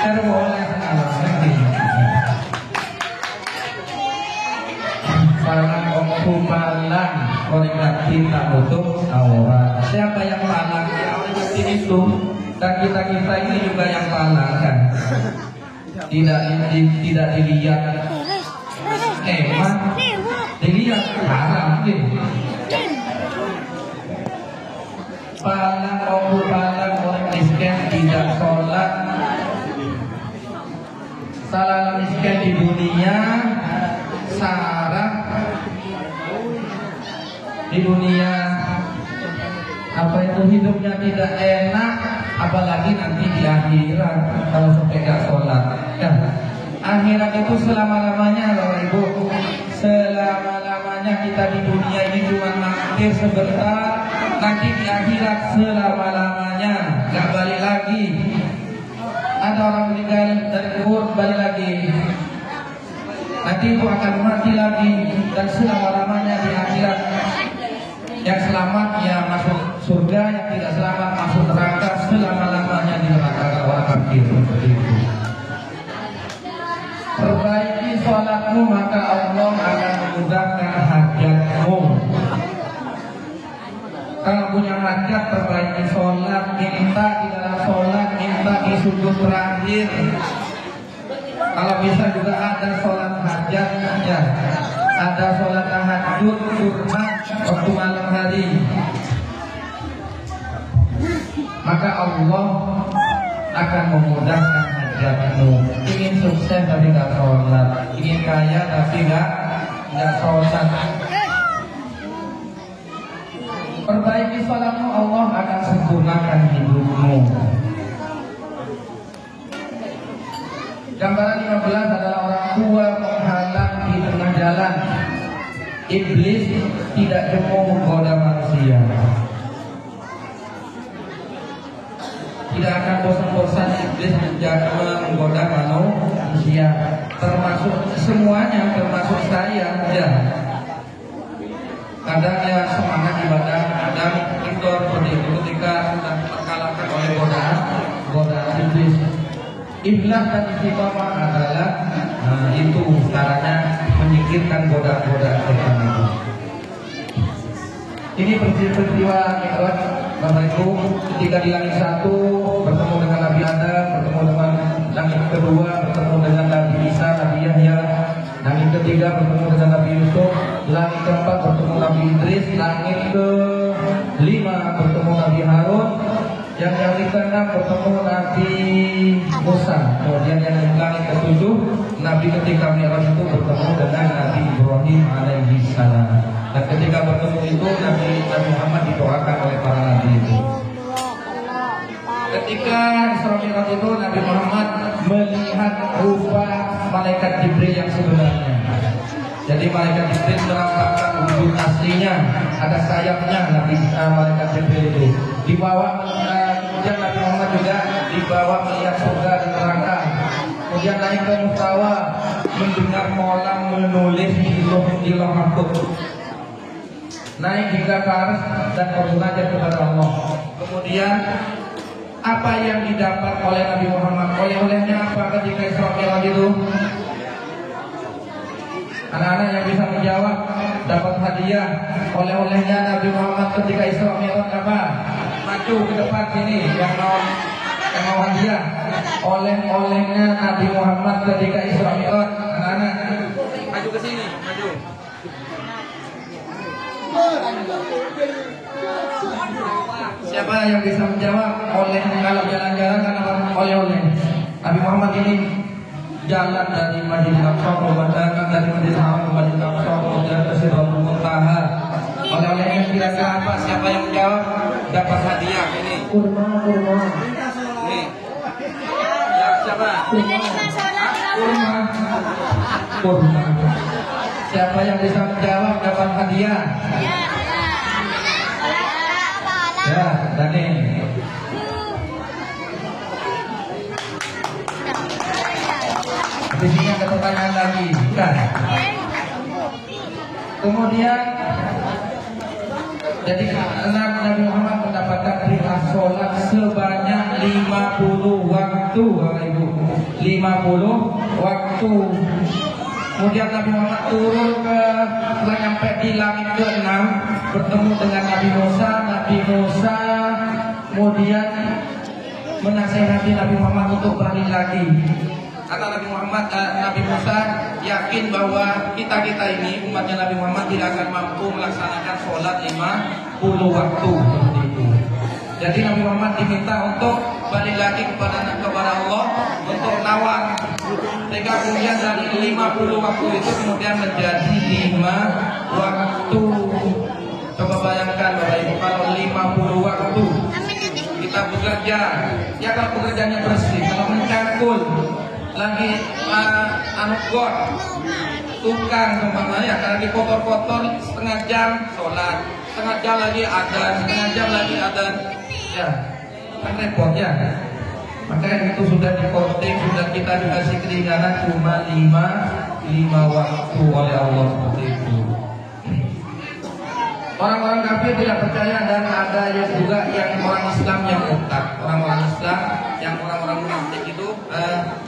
Terboleh palang waktu palang koreksi tak nutup aurat. Siapa yang palang? Ya orang itu. Dan kita ini juga yang palang kan. Tidak dilihat. Emang dilihat haram gitu. Palang waktu palang orang miskin tidak sholat. Salah miskin di dunia, sarah di dunia, apa itu hidupnya tidak enak, apalagi nanti di akhirat kalau sampai gak sholat. Ya. Akhirat itu selama-lamanya loh ibu, selama-lamanya kita di dunia ini cuma mampir sebentar, nanti di akhirat selama-lamanya gak balik lagi. Ada orang meninggal dari kubur balik lagi, nanti itu akan mati lagi dan selama-lamanya di akhirat. Yang selamat ya masuk surga, yang tidak selamat masuk neraka selama-lamanya di neraka orang kafir. Seperti itu. Perbaiki sholatmu maka Allah akan memudahkan hajatmu. Kalau punya hajat perbaiki sholat, minta di dalam sholat, minta di sujud terakhir. Kalau bisa juga ada sholat hajat ya. Ada sholat tahajud, sunat waktu malam hari. Maka Allah akan memudahkan hajatmu. Ingin sukses tapi gak sholat, ingin kaya tapi gak sholat. Perbaiki sholatmu, Allah akan sempurnakan hidupmu. Gambaran 15 adalah orang tua menghalang di tengah jalan. Iblis tidak jemu menggoda manusia. Tidak akan bosan-bosan iblis menggoda manusia. Termasuk semuanya, termasuk saya. Ya. Kadang ya semangat ibadah, kadang kendor seperti itu ketika sudah terkalahkan oleh godaan iblis. Ikhlas dan istiqomah adalah itu caranya menyingkirkan godaan-godaan setan itu. Ini peristiwa Mi'raj Bapak Ibu, ketika di langit satu bertemu dengan Nabi Adam, bertemu dengan langit kedua bertemu dengan Nabi Isa, Nabi Yahya, langit ketiga bertemu dengan Nabi Yusuf, langit keempat bertemu Nabi Idris, langit kelima bertemu Nabi Harun, yang keenam bertemu Nabi Musa, kemudian yang langit ketujuh Nabi ketika Mi'raj itu bertemu dengan Nabi Ibrahim alaihi salam. Dan ketika bertemu itu Nabi Muhammad didoakan oleh para nabi itu. Ketika Isra Mi'raj itu Nabi Muhammad melihat rupa malaikat Jibril yang sebenarnya. Jadi malaikat Jibril menampakkan wujud aslinya, ada sayapnya malaikat Jibril itu. Dibawa kemudian Nabi Muhammad juga dibawa melihat surga dan neraka. Kemudian naik ke mustawa, mendengar molang menulis di lauh mahfuz. Naik hingga ke arsy dan bermunajat kepada Allah. Kemudian apa yang didapat oleh Nabi Muhammad? Oleh-olehnya apa ketika Isra Mi'raj itu? Anak-anak yang bisa menjawab dapat hadiah. Oleh-olehnya Nabi Muhammad ketika Isra Mi'raj apa? Maju ke depan sini yang mau hadiah. Oleh-olehnya Nabi Muhammad ketika Isra Mi'raj. Anak-anak maju ke sini, maju. Siapa yang bisa menjawab? Kalau jalan-jalan kan oleh-oleh. Nabi Muhammad ini jalan dari Madinah Aqsa dari Madinah Haram ke Madinah Aqsa kemudian ke Sidratul Muntaha. Oleh-olehnya kira-kira apa? Siapa yang menjawab dapat hadiah ini? Kurma. Nih. Ya, siapa? Kurma. Siapa yang bisa menjawab dapat hadiah? Ya, Dani. Di sini ada pertanyaan lagi, bukan? Kemudian, jadi Nabi Muhammad mendapatkan perintah sholat sebanyak 50 waktu, Bapak Ibu. 50 waktu. Kemudian Nabi Muhammad turun setelah sampai di langit ke-6, bertemu dengan Nabi Musa. Nabi Musa kemudian menasihati Nabi Muhammad untuk balik lagi. Kata Nabi Musa yakin bahwa kita ini umatnya Nabi Muhammad tidak akan mampu melaksanakan sholat 50 waktu seperti itu. Jadi Nabi Muhammad diminta untuk balik lagi kepada Allah untuk nawar. Sehingga kemudian dari 50 waktu itu kemudian menjadi 5 waktu. Coba bayangkan Bapak Ibu, kalau 50 waktu kita bekerja, ya kalau pekerjaannya bersih, kalau mencangkul lagi got tukang tempatnya, kalau lagi kotor-kotor setengah jam sholat, setengah jam lagi adzan, setengah jam lagi adzan, ya kan repot ya. Makanya itu sudah dicounting, sudah kita dikasih keringanan cuma 5 waktu oleh Allah seperti itu. Orang-orang kafir tidak percaya, dan ada juga yang orang Islam yang murtad. Orang-orang Islam yang orang-orang munafik itu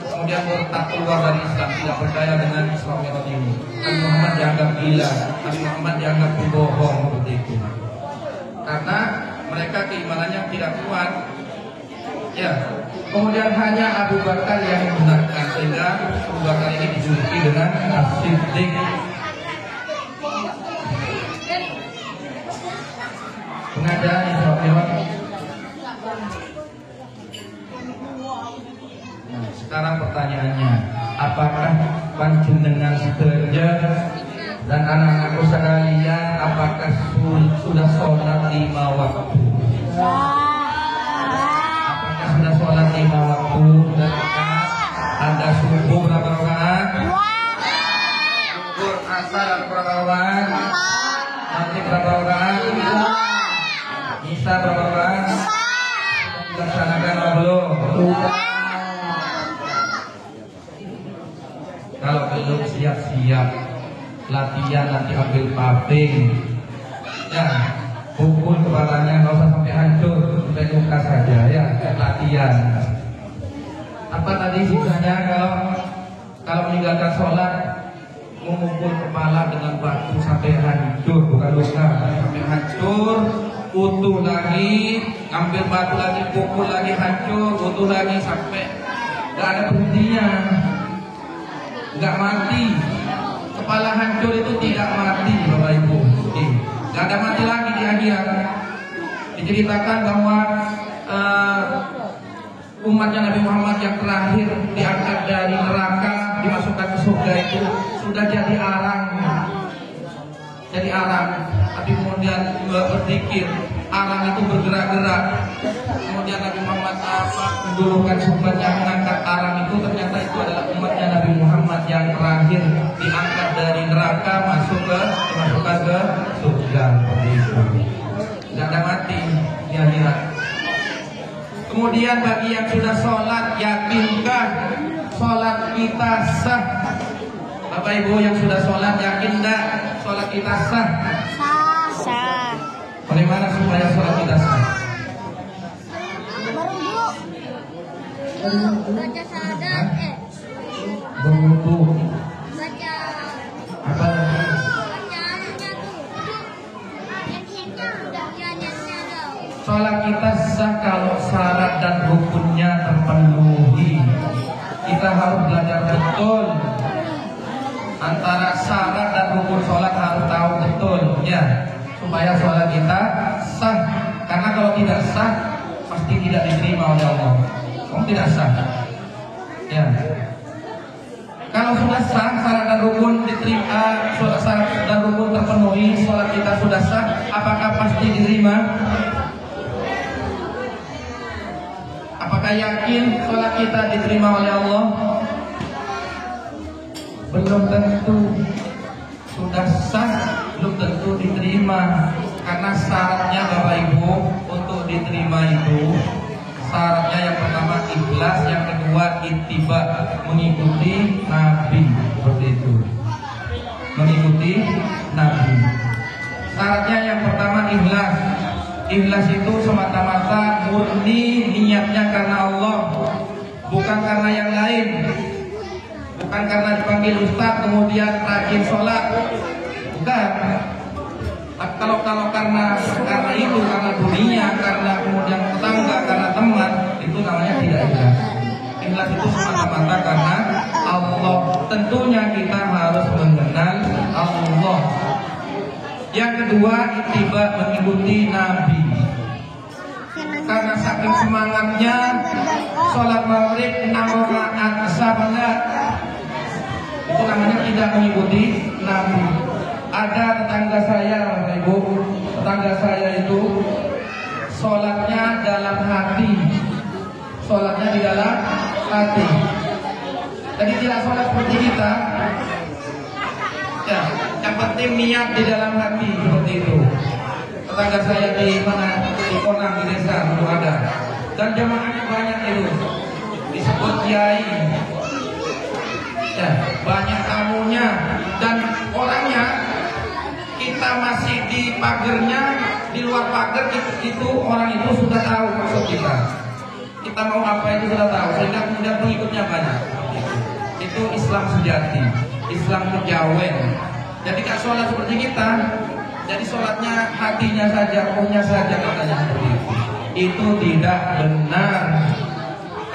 kemudian murtad keluar dari Islam, tidak percaya dengan Isra Mi'raj ini. Nabi Muhammad dianggap gila, Nabi Muhammad dianggap pembohong seperti itu. Karena mereka keimanannya tidak kuat. Ya, kemudian hanya Abu Bakar yang membenarkan, sehingga Abu Bakar ini dijuluki dengan As-Siddiq. Pengadaan Isra Mi'raj. Nah, sekarang pertanyaannya, apakah panjenengan sekerja dan anak-anakku sekalian, apakah sudah sholat 5 waktu? Apakah sudah sholat 5 waktu? Ada subuh berapa rakaat? Zuhur, asar berapa rakaat? Maghrib berapa rakaat? Isya berapa rakaat? Dilaksanakan atau belum? Kalau belum siap-siap latihan, nanti ambil paping, ya pukul kepalanya, nggak usah sampai hancur, sampai luka saja ya, latihan. Apa tadi sisanya kalau meninggalkan sholat, memukul kepala dengan batu sampai hancur, bukan luka, sampai hancur, utuh lagi, ambil batu lagi, pukul lagi, hancur, utuh lagi, sampai nggak ada berhentinya, nggak mati. Kepala hancur itu tidak mati, Bapak Ibu. Nggak ada mati lagi di akhirat. Diceritakan bahwa umatnya Nabi Muhammad yang terakhir diangkat dari neraka, dimasukkan ke surga itu sudah jadi arang. Jadi arang. Tapi kemudian berzikir, arang itu bergerak-gerak. Kemudian Nabi Muhammad mendulukan umatnya mengangkat arang itu, ternyata itu adalah umatnya Nabi Muhammad yang terakhir diangkat dari neraka dimasukkan ke surga. Tidak ada mati di akhirat. Kemudian bagi yang sudah sholat, yakinkah sholat kita sah? Bapak Ibu yang sudah sholat, yakin tidak sholat kita sah? Sah. Bagaimana supaya sholat kita sah? Baca syahadat, Berwudu. baca Apa lagi? Sholat kita sah kalau syarat dan rukunnya terpenuhi. Kita harus belajar betul antara syarat dan rukun sholat, harus tahu betul ya, supaya sholat kita sah. Karena kalau tidak sah pasti tidak diterima oleh Allah. Kamu tidak sah ya. Kalau sudah sah, syarat dan rukun diterima, syarat dan rukun terpenuhi, sholat kita sudah sah, apakah pasti diterima? Apakah yakin sholat kita diterima oleh Allah? Belum tentu. Sudah sah, belum tentu diterima. Karena syaratnya Bapak Ibu untuk diterima itu, syaratnya yang pertama ikhlas, yang kedua ittiba, mengikuti Nabi, seperti itu. Mengikuti Nabi. Syaratnya yang pertama ikhlas. Ikhlas itu semata-mata murni niatnya karena Allah, bukan karena yang lain. Bukan karena dipanggil ustaz kemudian rajin sholat, bukan. Kalau karena itu, karena dunia, karena kemudian tetangga, karena teman, itu namanya tidak ikhlas. Ikhlas itu semata-mata karena Allah. Tentunya kita harus mengenal Allah. Yang kedua, ittiba, mengikuti Nabi. Karena saking semangatnya sholat maghrib 6 rakaat sahabat, itu namanya tidak mengikuti Nabi. Ada tetangga saya, Bapak Ibu, tetangga saya itu sholatnya dalam hati, sholatnya di dalam hati. Jadi tidak sholat seperti kita. Ya, yang penting niat di dalam hati seperti itu. Tetangga saya di mana, di Konang, di desa itu ada. Dan jamaahnya banyak itu, disebut kiai. Ya, banyak tamunya dan orangnya. Kita masih di pagernya, di luar pagar itu orang itu sudah tahu maksud kita. Kita mau apa itu sudah tahu, sehingga kemudian pengikutnya banyak. Itu Islam sejati, Islam kejawen. Jadi gak sholat seperti kita. Jadi sholatnya hatinya saja, rohnya saja katanya seperti itu. Itu tidak benar.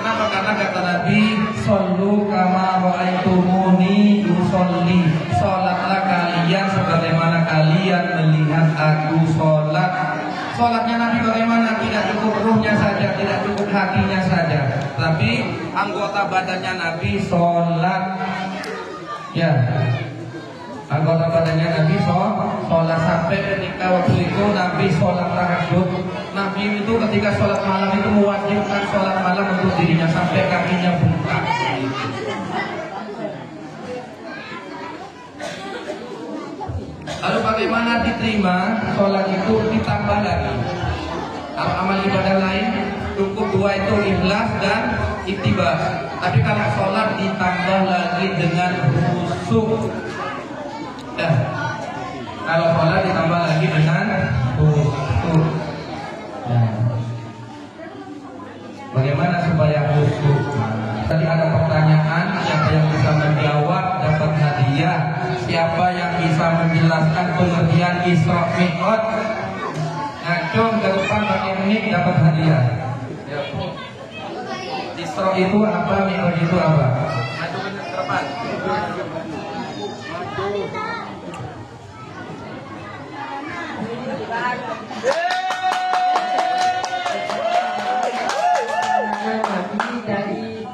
Kenapa? Karena kata Nabi, "Shollu kama ra'aitumuni usolli." Sholatlah kalian sebagaimana kalian melihat aku sholat. Sholatnya Nabi bagaimana? Tidak cukup ruhnya saja, tidak cukup hatinya saja, tapi anggota badannya Nabi sholat. Ya, anggota badannya Nabi sholat sampai ketika waktu itu Nabi sholat tahajud. Nabi itu ketika sholat malam itu mewajibkan sholat malam untuk dirinya sampai kakinya bengkak. Lalu bagaimana diterima sholat itu? Ditambah lagi. Kalau amal ibadah lain cukup dua itu, ikhlas dan ittiba. Tapi kalau sholat ditambah lagi dengan khusyuk. Ya. Kalau sholat ditambah lagi dengan khusyuk. Ya. Bagaimana supaya khusyuk? Tadi ada pertanyaan, siapa yang bisa menjawab dapat hadiah. Siapa yang bisa menjelaskan pengertian Isra Mi'raj, ngacung ke depan pakai mic dapat hadiah. Ya. Isra itu apa, Mi'raj itu apa? Ngacung ke depan. Dari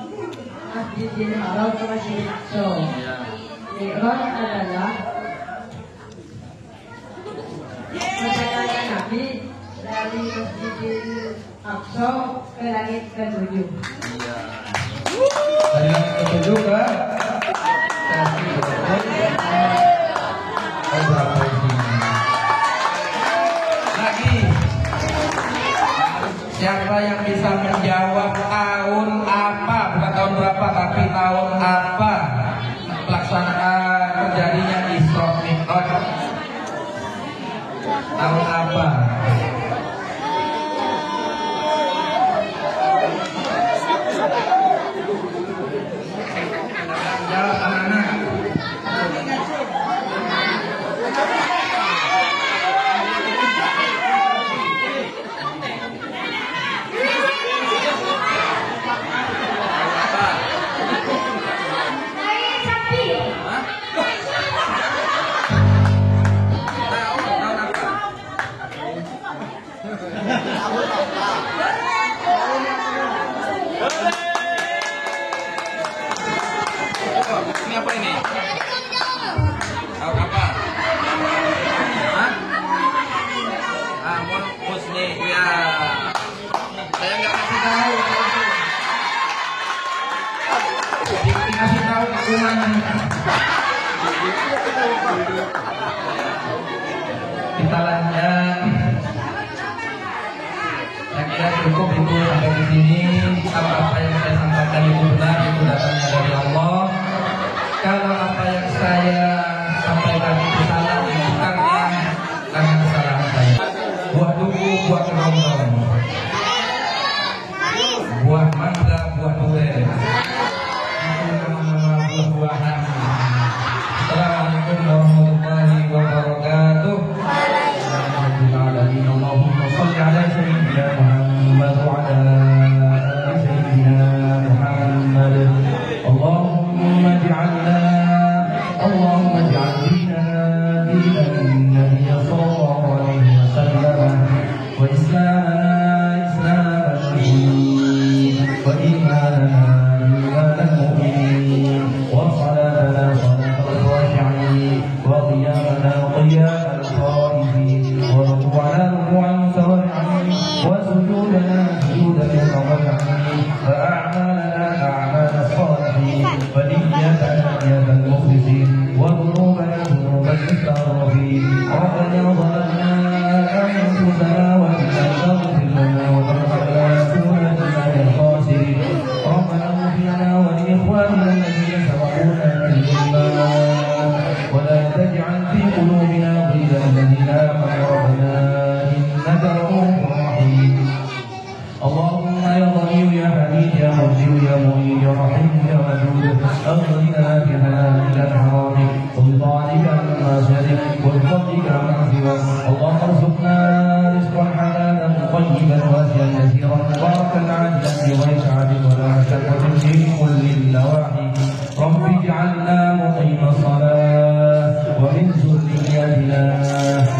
Masjidil Haram ke Masjidil Aqsa. Mi'raj adalah perjalanan Nabi dari Masjidil Aqsa ke langit ke-7. Dari langit ke-7 ke lagi. Siapa yang bisa menjawab tahun apa, bukan tahun berapa, tapi tahun apa pelaksanaan terjadinya Isra Mi'raj? Tahun apa? Jawab anak-anak. Ini apa ini? Tahu apa? Hah? Husni, ya. Saya nggak kasih tahu. Dikasih tahu hukumannya. Kita lanjut. Saya kira cukup itu sampai di sini. Apa yang saya sampaikan itu benar, itu datangnya dari Allah. Kalau apa yang saya sampaikan itu salah, itu karena kesalahan saya. Buat duku, buat إيمان المؤمنين وصلاتنا صلاة الخاشعين وقيامنا قيام الخائفين وركوعنا ركوع المتورعين وسجودنا سجود المتضرعين فأعمالنا أعمال الصالحين ونيتنا نية المخلصين وذنوبنا ذنوب المستغفرين ربنا ظلمنا أنفسنا وإن لم تغفر لنا وترحمنا لنكونن من الخاسرين ربنا اغفر لنا ولإخواننا الذين سبقونا بالإيمان ولا تجعل في قلوبنا غلا للذين آمنوا ربنا إنك رؤوف رحيم اللهم يا ضرير يا حميد يا مبدئ يا معين يا رحيم يا ودود أغننا بحلالك عن حرامك وبطاعتك عن معصيتك وبفضلك عن سواك اللهم ارزقنا رزقا حلالا طيبا واسعا يسيرا مباركا عاجلا بغير عاد ولا مشقة في كل النواحي رب اجعلنا مقيم الصلاة ومن ذريتنا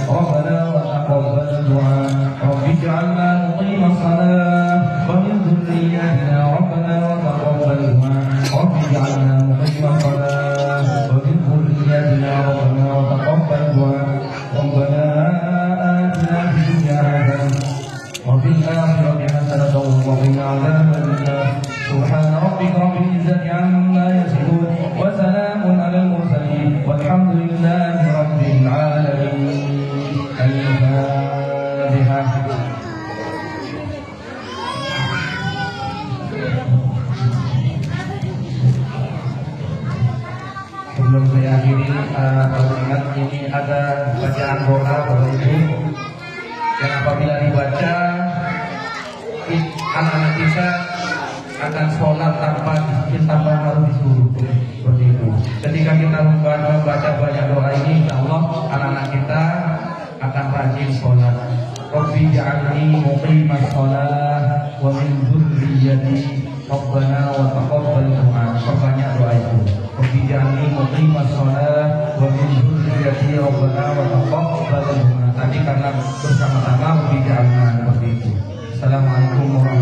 ربنا وتقبل الدعاء رب اجعلنا مقيم الصلاة ومن ذريتنا ربنا وتقبل الدعاء رب اجعلنا مقيم الصلاة ومن ذريتنا ربنا وتقبل الدعاء ربنا آتنا في الدنيا حسنة وفي الآخرة حسنة وقنا عذاب النار سبحان ربك رب العزة عما يصفون وسلام على المرسلين والحمد لله رب العالمين الفاتحة. Sebelum saya akhiri, ingat ini ada bacaan doa Bapak Ibu yang apabila dibaca anak-anak kita akan sholat tanpa harus disuruh seperti itu. Ketika kita membaca banyak doa ini, insya Allah anak-anak kita akan rajin sholat. Rabbi ja'alni muqimas sholat wa min dzurriyyati Rabbana wa taqabbal du'a. Perbanyak doa itu. Rabbi ja'alni muqimas sholat wa min dzurriyyati Rabbana wa taqabbal du'a. Tadi karena bersama-sama Rabbi ja'alna seperti itu. Assalamualaikum warahmatullahi wabarakatuh.